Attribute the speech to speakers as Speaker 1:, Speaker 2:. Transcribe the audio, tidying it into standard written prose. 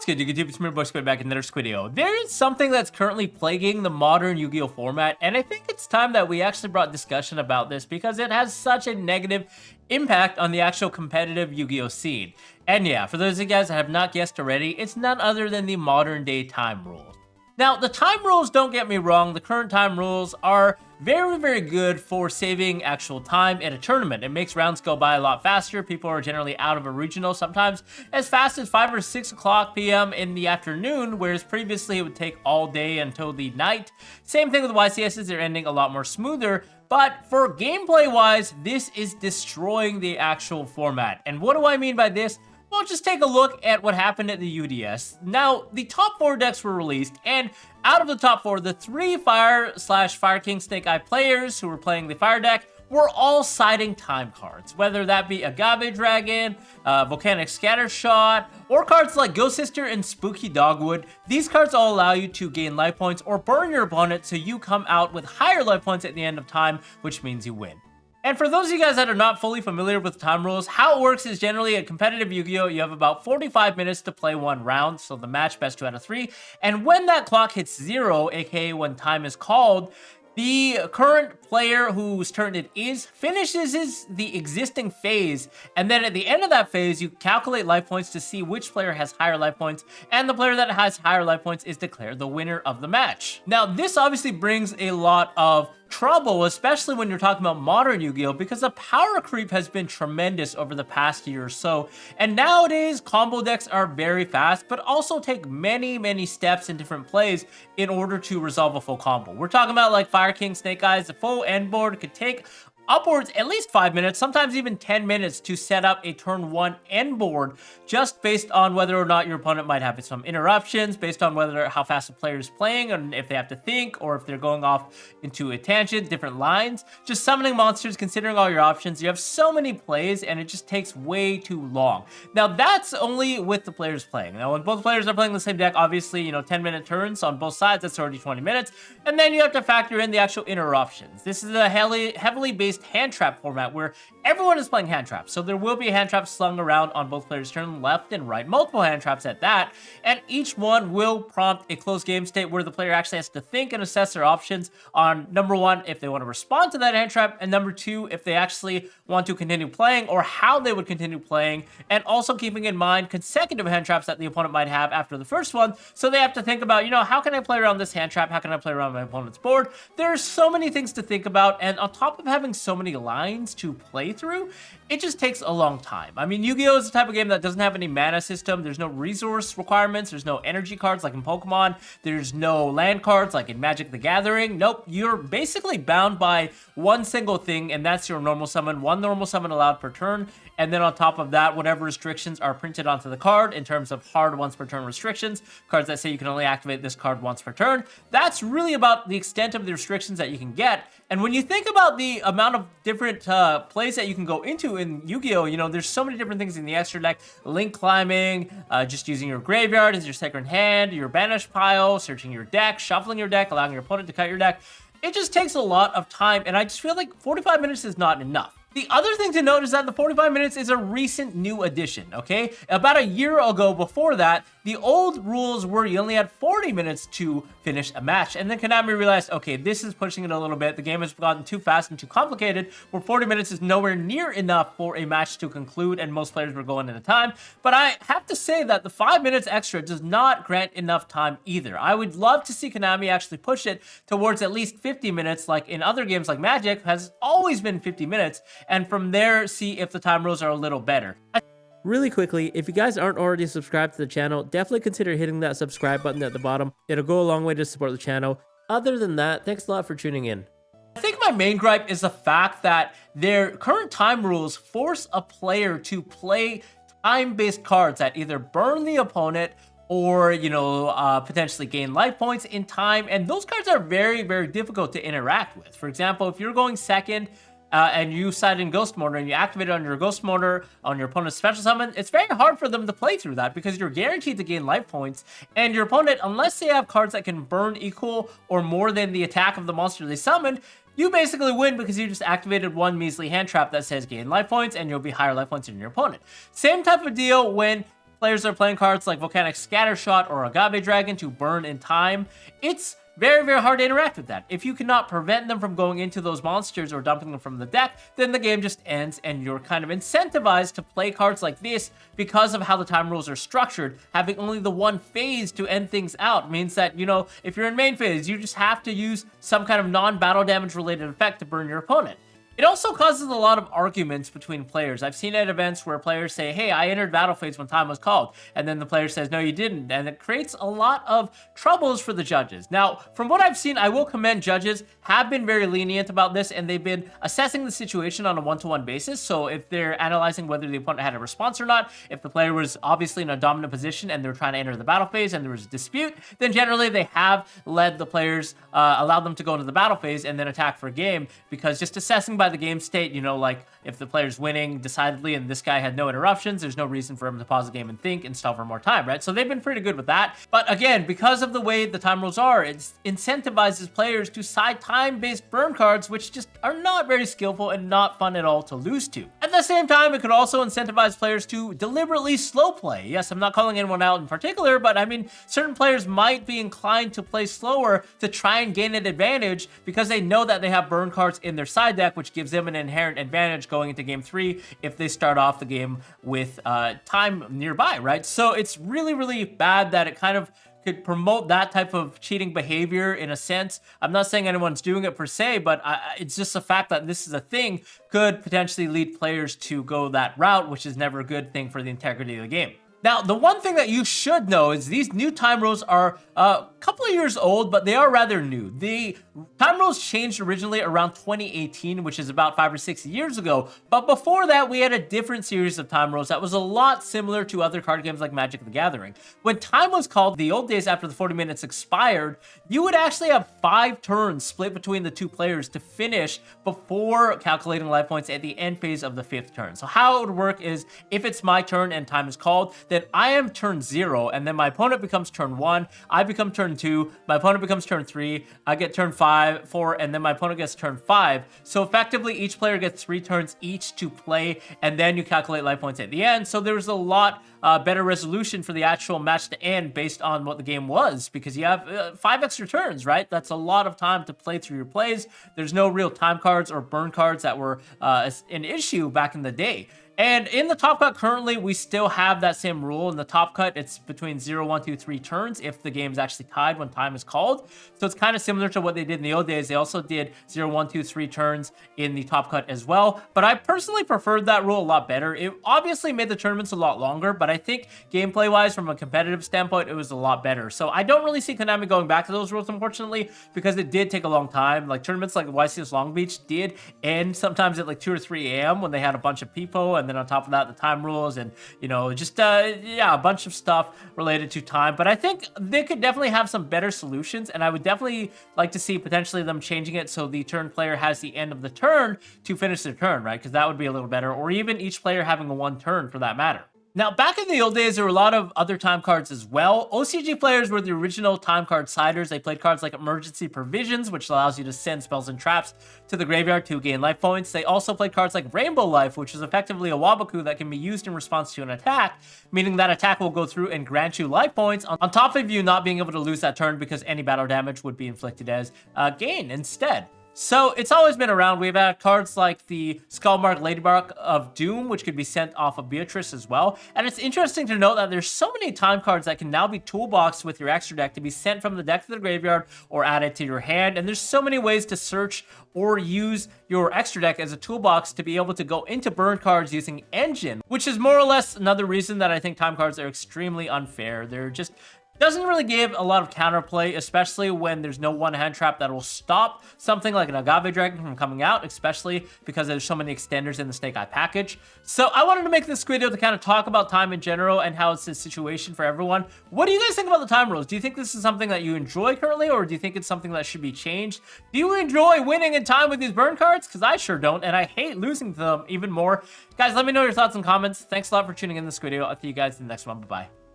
Speaker 1: What's good, YouTube? It's me, Boy Squid, back in another Squidio. There is something that's currently plaguing the modern Yu-Gi-Oh format, and I think it's time that we actually brought discussion about this because it has such a negative impact on the actual competitive Yu-Gi-Oh scene. And yeah, for those of you guys that have not guessed already, it's none other than the modern day time rules. Now, the time rules, don't get me wrong, the current time rules are very good for saving actual time in a tournament. It makes rounds go by a lot faster. People are generally out of a regional, sometimes as fast as 5 or 6 o'clock p.m. in the afternoon, whereas previously it would take all day until the night. Same thing with YCSs, they're ending a lot more smoother. But for gameplay-wise, this is destroying the actual format. And what do I mean by this? Well, just take a look at what happened at the UDS. Now, the top 4 decks were released, and out of the top 4, the 3 Fire King Snake Eye players who were playing the Fire deck were all siding time cards, whether that be Agave Dragon, Volcanic Scattershot, or cards like Ghost Sister and Spooky Dogwood. These cards all allow you to gain life points or burn your opponent so you come out with higher life points at the end of time, which means you win. And for those of you guys that are not fully familiar with time rules, how it works is generally a competitive Yu-Gi-Oh! You have about 45 minutes to play one round, so the match best 2 out of 3. And when that clock hits 0, aka when time is called, the current player whose turn it is finishes the existing phase, and then at the end of that phase, you calculate life points to see which player has higher life points, and the player that has higher life points is declared the winner of the match. Now, this obviously brings a lot of trouble, especially when you're talking about modern Yu-Gi-Oh, because the power creep has been tremendous over the past year or so, and nowadays combo decks are very fast, but also take many steps in different plays in order to resolve a full combo. We're talking about like Fire King Snake Eyes. The full end board could take upwards at least 5 minutes, sometimes even 10 minutes to set up a turn 1 end board, just based on whether or not your opponent might have some interruptions, based on how fast the player is playing, and if they have to think, or if they're going off into a tangent, different lines. Just summoning monsters, considering all your options. You have so many plays, and it just takes way too long. Now, that's only with the players playing. Now, when both players are playing the same deck, obviously, 10-minute turns on both sides, that's already 20 minutes, and then you have to factor in the actual interruptions. This is a heavily based hand trap format where everyone is playing hand traps, so there will be a hand trap slung around on both players' turn, left and right, multiple hand traps at that, and each one will prompt a closed game state where the player actually has to think and assess their options on number 1, if they want to respond to that hand trap, and number 2, if they actually want to continue playing or how they would continue playing, and also keeping in mind consecutive hand traps that the opponent might have after the first one. So they have to think about, how can I play around this hand trap? How can I play around my opponent's board? There's so many things to think about, and on top of having so many lines to play through, it just takes a long time. I mean, Yu-Gi-Oh is the type of game that doesn't have any mana system. There's no resource requirements. There's no energy cards like in Pokemon. There's no land cards like in Magic the Gathering. Nope, you're basically bound by one single thing, and that's your normal summon. One normal summon allowed per turn, and then on top of that, whatever restrictions are printed onto the card in terms of hard once per turn restrictions, cards that say you can only activate this card once per turn. That's really about the extent of the restrictions that you can get. And when you think about the amount of different plays that you can go into in Yu-Gi-Oh, there's so many different things in the extra deck. Link climbing, just using your graveyard as your second hand, your banish pile, searching your deck, shuffling your deck, allowing your opponent to cut your deck. It just takes a lot of time, and I just feel like 45 minutes is not enough. The other thing to note is that the 45 minutes is a recent new addition, okay? About a year ago before that, the old rules were you only had 40 minutes to finish a match. And then Konami realized, okay, this is pushing it a little bit. The game has gotten too fast and too complicated, where 40 minutes is nowhere near enough for a match to conclude, and most players were going into time. But I have to say that the 5 minutes extra does not grant enough time either. I would love to see Konami actually push it towards at least 50 minutes, like in other games like Magic has always been 50 minutes, and from there, see if the time rules are a little better.
Speaker 2: Really quickly, if you guys aren't already subscribed to the channel, definitely consider hitting that subscribe button at the bottom. It'll go a long way to support the channel. Other than that, thanks a lot for tuning in.
Speaker 1: I think my main gripe is the fact that their current time rules force a player to play time-based cards that either burn the opponent or, potentially gain life points in time. And those cards are very difficult to interact with. For example, if you're going second, and you side in Ghost Mortar and you activate it on your Ghost Mortar on your opponent's special summon, it's very hard for them to play through that because you're guaranteed to gain life points, and your opponent, unless they have cards that can burn equal or more than the attack of the monster they summoned, you basically win because you just activated one measly hand trap that says gain life points, and you'll be higher life points than your opponent. Same type of deal when players are playing cards like Volcanic Scattershot or Agave Dragon to burn in time, it's very, very hard to interact with that. If you cannot prevent them from going into those monsters or dumping them from the deck, then the game just ends and you're kind of incentivized to play cards like this because of how the time rules are structured. Having only the one phase to end things out means that, you know, if you're in main phase, you just have to use some kind of non-battle damage related effect to burn your opponent. It also causes a lot of arguments between players. I've seen at events where players say, hey, I entered battle phase when time was called. And then the player says, no, you didn't. And it creates a lot of troubles for the judges. Now, from what I've seen, I will commend judges have been very lenient about this, and they've been assessing the situation on a one-to-one basis. So if they're analyzing whether the opponent had a response or not, if the player was obviously in a dominant position and they're trying to enter the battle phase and there was a dispute, then generally they have led the players, allowed them to go into the battle phase and then attack for game, because just assessing by the game state, you know, like if the player's winning decidedly and this guy had no interruptions, there's no reason for him to pause the game and think and stall for more time, right? So they've been pretty good with that. But again, because of the way the time rules are, it incentivizes players to side time-based burn cards, which just are not very skillful and not fun at all to lose to. At the same time, it could also incentivize players to deliberately slow play. Yes, I'm not calling anyone out in particular, but I mean, certain players might be inclined to play slower to try and gain an advantage because they know that they have burn cards in their side deck, which gives them an inherent advantage going into game 3 if they start off the game with time nearby, right? So it's really, really bad that it kind of could promote that type of cheating behavior in a sense. I'm not saying anyone's doing it per se, but it's just the fact that this is a thing could potentially lead players to go that route, which is never a good thing for the integrity of the game. Now, the one thing that you should know is these new time rules are a couple of years old, but they are rather new. The time rules changed originally around 2018, which is about 5 or 6 years ago. But before that, we had a different series of time rules that was a lot similar to other card games like Magic the Gathering. When time was called, the old days after the 40 minutes expired, you would actually have 5 turns split between the two players to finish before calculating life points at the end phase of the 5th turn. So how it would work is if it's my turn and time is called, then I am turn 0, and then my opponent becomes turn 1, I become turn 2, my opponent becomes turn 3, I get turn 5, 4, and then my opponent gets turn 5. So effectively, each player gets 3 turns each to play, and then you calculate life points at the end. So there's a lot better resolution for the actual match to end based on what the game was, because you have 5 extra turns, right? That's a lot of time to play through your plays. There's no real time cards or burn cards that were an issue back in the day. And in the top cut currently, we still have that same rule. In the top cut, it's between 0, 1, 2, 3 turns if the game's actually tied when time is called. So it's kind of similar to what they did in the old days. They also did 0, 1, 2, 3 turns in the top cut as well. But I personally preferred that rule a lot better. It obviously made the tournaments a lot longer, but I think gameplay-wise, from a competitive standpoint, it was a lot better. So I don't really see Konami going back to those rules, unfortunately, because it did take a long time. Like tournaments like YCS Long Beach did end sometimes at like 2 or 3 a.m. when they had a bunch of people, and then on top of that, the time rules and, you know, just, yeah, a bunch of stuff related to time. But I think they could definitely have some better solutions, and I would definitely like to see potentially them changing it so the turn player has the end of the turn to finish their turn, right? Because that would be a little better, or even each player having a 1 turn for that matter. Now, back in the old days, there were a lot of other time cards as well. OCG players were the original time card siders. They played cards like Emergency Provisions, which allows you to send spells and traps to the graveyard to gain life points. They also played cards like Rainbow Life, which is effectively a Waboku that can be used in response to an attack, meaning that attack will go through and grant you life points on top of you not being able to lose that turn because any battle damage would be inflicted as gain instead. So it's always been around. We've had cards like the Skullmark Ladybug of Doom, which could be sent off of Beatrice as well. And it's interesting to note that there's so many time cards that can now be toolboxed with your extra deck to be sent from the deck to the graveyard or added to your hand. And there's so many ways to search or use your extra deck as a toolbox to be able to go into burn cards using Engine, which is more or less another reason that I think time cards are extremely unfair. They're just doesn't really give a lot of counterplay, especially when there's no one-hand trap that will stop something like an Agave Dragon from coming out, especially because there's so many extenders in the Snake Eye package. So I wanted to make this video to kind of talk about time in general and how it's a situation for everyone. What do you guys think about the time rules? Do you think this is something that you enjoy currently, or do you think it's something that should be changed? Do you enjoy winning in time with these burn cards? Because I sure don't, and I hate losing to them even more. Guys, let me know your thoughts and comments. Thanks a lot for tuning in this video. I'll see you guys in the next one. Bye-bye.